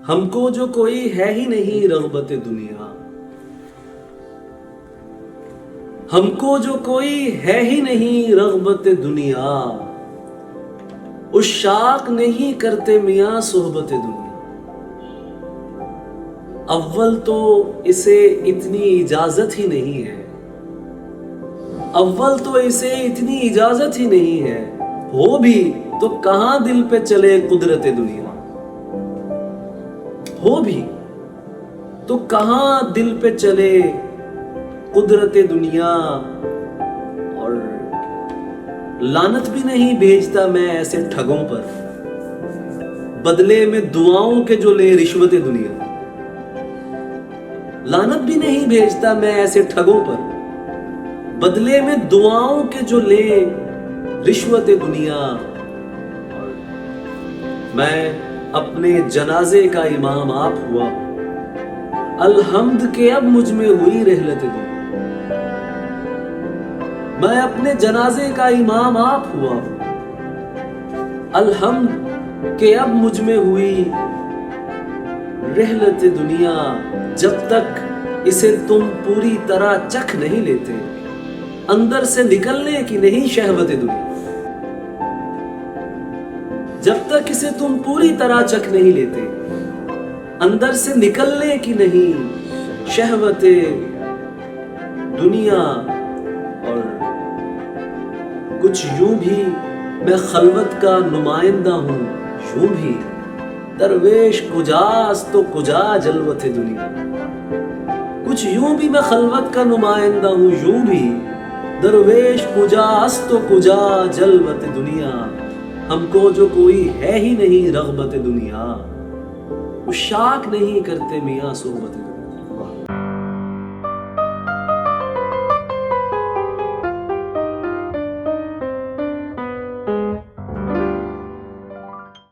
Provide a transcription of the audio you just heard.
हमको जो कोई है ही नहीं रग़बत दुनिया, हमको जो कोई है ही नहीं रग़बत दुनिया, उश्शाक नहीं करते मियाँ सोहबत दुनिया। अव्वल तो इसे इतनी इजाजत ही नहीं है, अव्वल तो इसे इतनी इजाजत ही नहीं है, हो भी तो कहां दिल पे चले कुदरत दुनिया। हो भी तो कहां दिल पे चले कुदरत दुनिया। और लानत भी नहीं भेजता मैं ऐसे ठगों पर, बदले में दुआओं के जो ले रिश्वत दुनिया। लानत भी नहीं भेजता मैं ऐसे ठगों पर, बदले में दुआओं के जो ले रिश्वत दुनिया। मैं अपने जनाजे का इमाम आप हुआ, अलहम्द के अब मुझ में हुई रहलत दुनिया। मैं अपने जनाजे का इमाम आप हुआ, अलहम्द के अब मुझ में हुई रहलत दुनिया। जब तक इसे तुम पूरी तरह चख नहीं लेते, अंदर से निकलने की नहीं शहवत दुनिया। जब तक इसे तुम पूरी तरह चख नहीं लेते, अंदर से निकलने की नहीं शहवत दुनिया। और कुछ यूं भी मैं खलवत का नुमाइंदा हूं, यूं भी दरवेश कुजास तो कुजा जलवत दुनिया। कुछ यूं भी मैं खलवत का नुमाइंदा हूं, यूं भी दरवेश कुजास तो कुजा जलवत दुनिया। हमको जो कोई है ही नहीं रग़बत दुनिया, उश्शाक नहीं करते मियाँ सोहबत दुनिया।